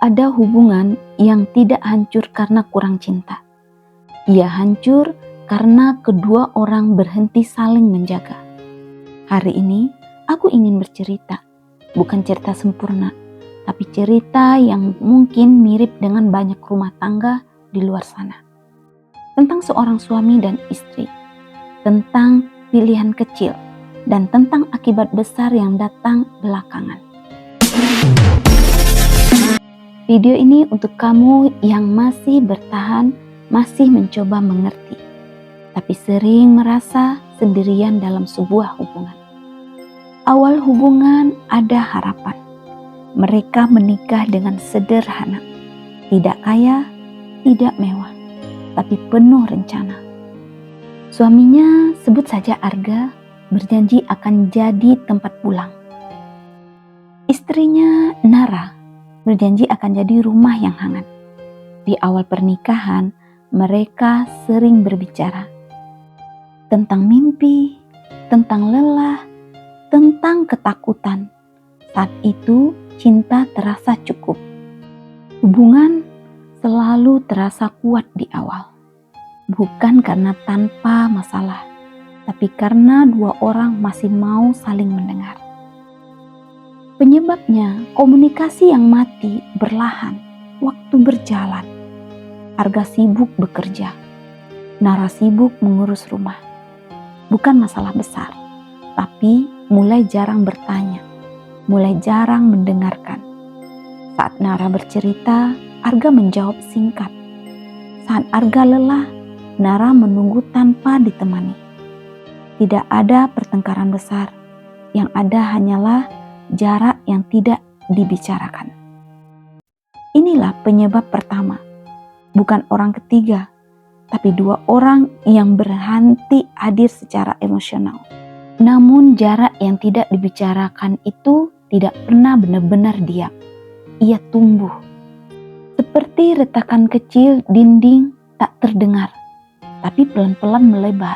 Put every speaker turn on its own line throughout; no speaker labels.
Ada hubungan yang tidak hancur karena kurang cinta. Ia hancur karena kedua orang berhenti saling menjaga. Hari ini aku ingin bercerita, bukan cerita sempurna, tapi cerita yang mungkin mirip dengan banyak rumah tangga di luar sana. Tentang seorang suami dan istri, tentang pilihan kecil, dan tentang akibat besar yang datang belakangan. Video ini untuk kamu yang masih bertahan, masih mencoba mengerti, tapi sering merasa sendirian dalam sebuah hubungan. Awal hubungan ada harapan. Mereka menikah dengan sederhana, tidak kaya, tidak mewah, tapi penuh rencana. Suaminya, sebut saja Arga, berjanji akan jadi tempat pulang. Istrinya, Nara, berjanji akan jadi rumah yang hangat. Di awal pernikahan, mereka sering berbicara tentang mimpi, tentang lelah, tentang ketakutan. Saat itu, cinta terasa cukup. Hubungan selalu terasa kuat di awal. Bukan karena tanpa masalah, tapi karena dua orang masih mau saling mendengar. Penyebabnya komunikasi yang mati berlahan, waktu berjalan. Arga sibuk bekerja, Nara sibuk mengurus rumah. Bukan masalah besar, tapi mulai jarang bertanya, mulai jarang mendengarkan. Saat Nara bercerita, Arga menjawab singkat. Saat Arga lelah, Nara menunggu tanpa ditemani. Tidak ada pertengkaran besar, yang ada hanyalah jarak yang tidak dibicarakan. Inilah penyebab pertama, bukan orang ketiga, tapi dua orang yang berhenti hadir secara emosional. Namun jarak yang tidak dibicarakan itu tidak pernah benar-benar diam. Ia tumbuh. Seperti retakan kecil dinding tak terdengar, tapi pelan-pelan melebar.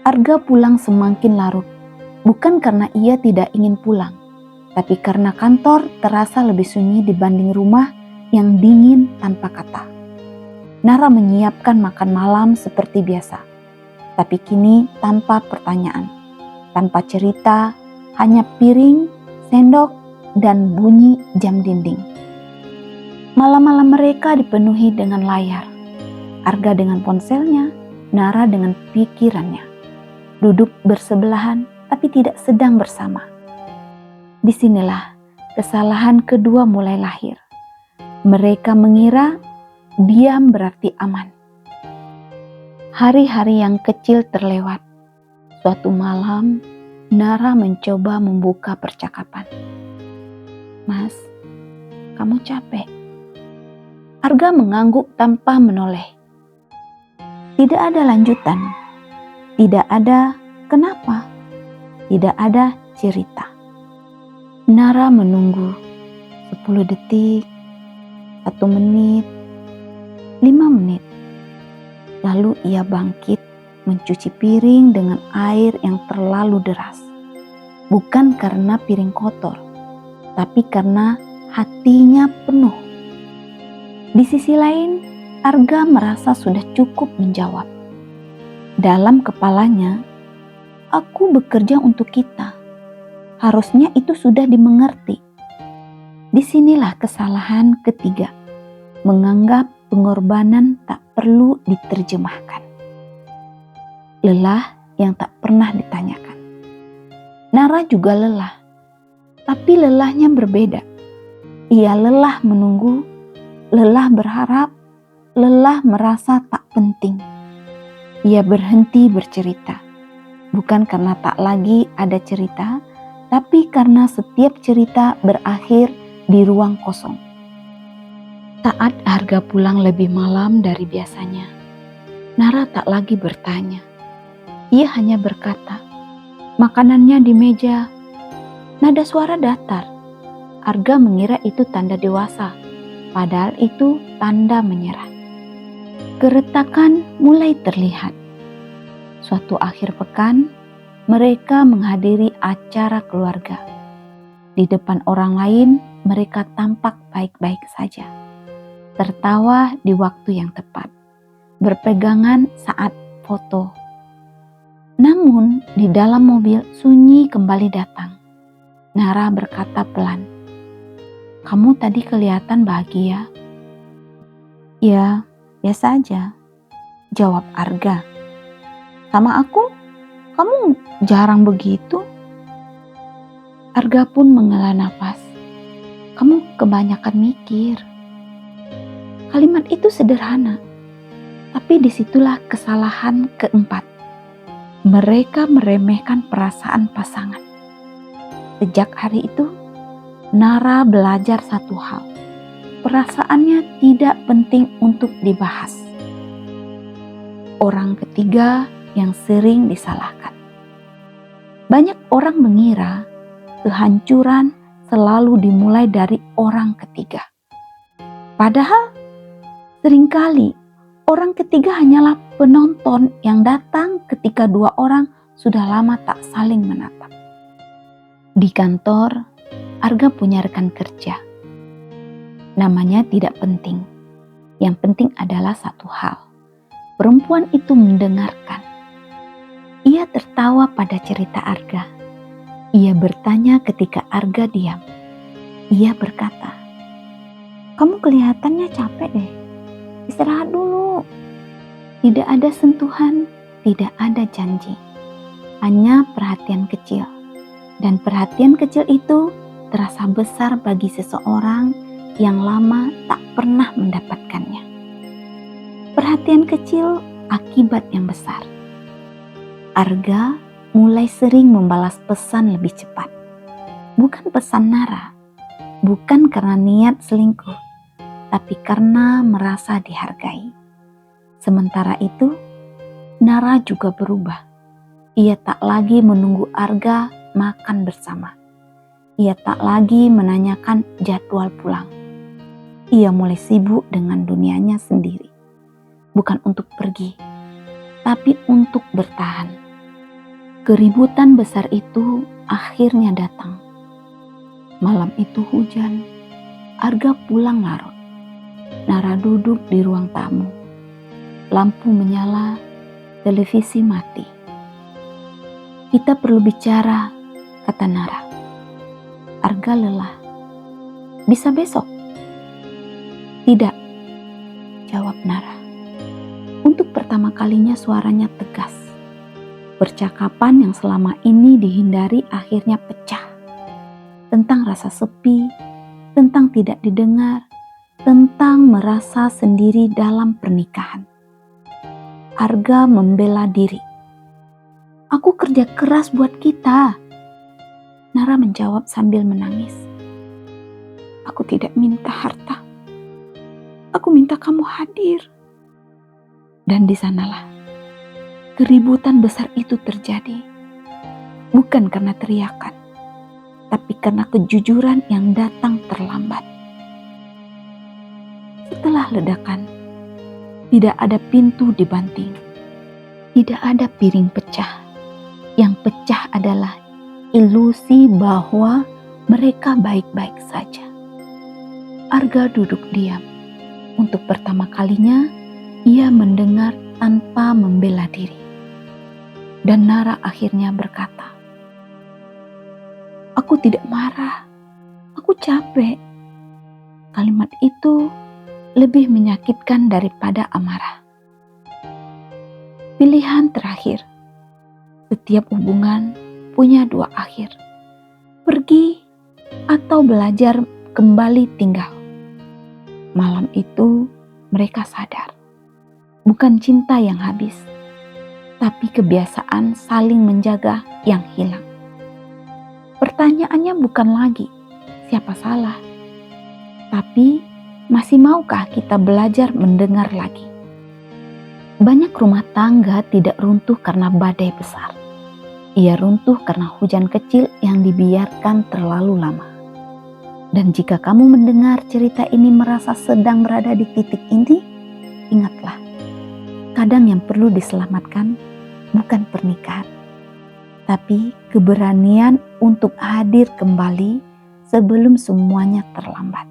Arga pulang semakin larut. Bukan karena ia tidak ingin pulang, tapi karena kantor terasa lebih sunyi dibanding rumah yang dingin tanpa kata. Nara menyiapkan makan malam seperti biasa, tapi kini tanpa pertanyaan, tanpa cerita, hanya piring, sendok, dan bunyi jam dinding. Malam-malam mereka dipenuhi dengan layar. Arga dengan ponselnya, Nara dengan pikirannya. Duduk bersebelahan, tapi tidak sedang bersama. Disinilah kesalahan kedua mulai lahir. Mereka mengira diam berarti aman. Hari-hari yang kecil terlewat. Suatu malam, Nara mencoba membuka percakapan. "Mas, kamu capek?" Arga mengangguk tanpa menoleh. Tidak ada lanjutan. Tidak ada kenapa. Tidak ada cerita. Nara menunggu 10 detik, 1 menit, 5 menit. Lalu ia bangkit mencuci piring dengan air yang terlalu deras. Bukan karena piring kotor, tapi karena hatinya penuh. Di sisi lain, Arga merasa sudah cukup menjawab. Dalam kepalanya, "Aku bekerja untuk kita. Harusnya itu sudah dimengerti." Disinilah kesalahan ketiga. Menganggap pengorbanan tak perlu diterjemahkan. Lelah yang tak pernah ditanyakan. Nara juga lelah, tapi lelahnya berbeda. Ia lelah menunggu, lelah berharap, lelah merasa tak penting. Ia berhenti bercerita. Bukan karena tak lagi ada cerita, tapi karena setiap cerita berakhir di ruang kosong. Saat Arga pulang lebih malam dari biasanya, Nara tak lagi bertanya. Ia hanya berkata, "Makanannya di meja." Nada suara datar. Arga mengira itu tanda dewasa, padahal itu tanda menyerah. Keretakan mulai terlihat. Suatu akhir pekan, mereka menghadiri acara keluarga. Di depan orang lain, mereka tampak baik-baik saja, tertawa di waktu yang tepat, berpegangan saat foto. Namun di dalam mobil sunyi kembali datang. Nara berkata pelan, "Kamu tadi kelihatan bahagia." "Ya, biasa aja," jawab Arga. "Sama aku, kamu jarang begitu." Arga pun menghela nafas. "Kamu kebanyakan mikir." Kalimat itu sederhana, tapi disitulah kesalahan keempat. Mereka meremehkan perasaan pasangan. Sejak hari itu, Nara belajar satu hal. Perasaannya tidak penting untuk dibahas. Orang ketiga yang sering disalahkan. Banyak orang mengira kehancuran selalu dimulai dari orang ketiga. Padahal seringkali orang ketiga hanyalah penonton yang datang ketika dua orang sudah lama tak saling menatap. Di kantor, Arga punya rekan kerja. Namanya tidak penting. Yang penting adalah satu hal. Perempuan itu mendengarkan. Ia tertawa pada cerita Arga. Ia bertanya ketika Arga diam. Ia berkata, "Kamu kelihatannya capek deh. Istirahat dulu." Tidak ada sentuhan, tidak ada janji. Hanya perhatian kecil. Dan perhatian kecil itu terasa besar bagi seseorang yang lama tak pernah mendapatkannya. Perhatian kecil akibat yang besar. Arga mulai sering membalas pesan lebih cepat. Bukan pesan Nara, bukan karena niat selingkuh, tapi karena merasa dihargai. Sementara itu, Nara juga berubah. Ia tak lagi menunggu Arga makan bersama. Ia tak lagi menanyakan jadwal pulang. Ia mulai sibuk dengan dunianya sendiri. Bukan untuk pergi, tapi untuk bertahan. Keributan besar itu akhirnya datang. Malam itu hujan. Arga pulang larut. Nara duduk di ruang tamu. Lampu menyala, televisi mati. "Kita perlu bicara," kata Nara. Arga lelah. "Bisa besok?" "Tidak," jawab Nara. Untuk pertama kalinya suaranya tegas. Percakapan yang selama ini dihindari akhirnya pecah. Tentang rasa sepi, tentang tidak didengar, tentang merasa sendiri dalam pernikahan. Arga membela diri. "Aku kerja keras buat kita." Nara menjawab sambil menangis. "Aku tidak minta harta. Aku minta kamu hadir." Dan di sanalah keributan besar itu terjadi. Bukan karena teriakan, tapi karena kejujuran yang datang terlambat. Setelah ledakan, tidak ada pintu dibanting. Tidak ada piring pecah. Yang pecah adalah ilusi bahwa mereka baik-baik saja. Arga duduk diam. Untuk pertama kalinya, ia mendengar tanpa membela diri. Dan Nara akhirnya berkata, "Aku tidak marah. Aku capek." Kalimat itu lebih menyakitkan daripada amarah. Pilihan terakhir. Setiap hubungan punya dua akhir. Pergi atau belajar kembali tinggal. Malam itu mereka sadar. Bukan cinta yang habis, tapi kebiasaan saling menjaga yang hilang. Pertanyaannya bukan lagi siapa salah, tapi masih maukah kita belajar mendengar lagi? Banyak rumah tangga tidak runtuh karena badai besar. Ia runtuh karena hujan kecil yang dibiarkan terlalu lama. Dan jika kamu mendengar cerita ini merasa sedang berada di titik ini, ingatlah, kadang yang perlu diselamatkan bukan pernikahan, tapi keberanian untuk hadir kembali sebelum semuanya terlambat.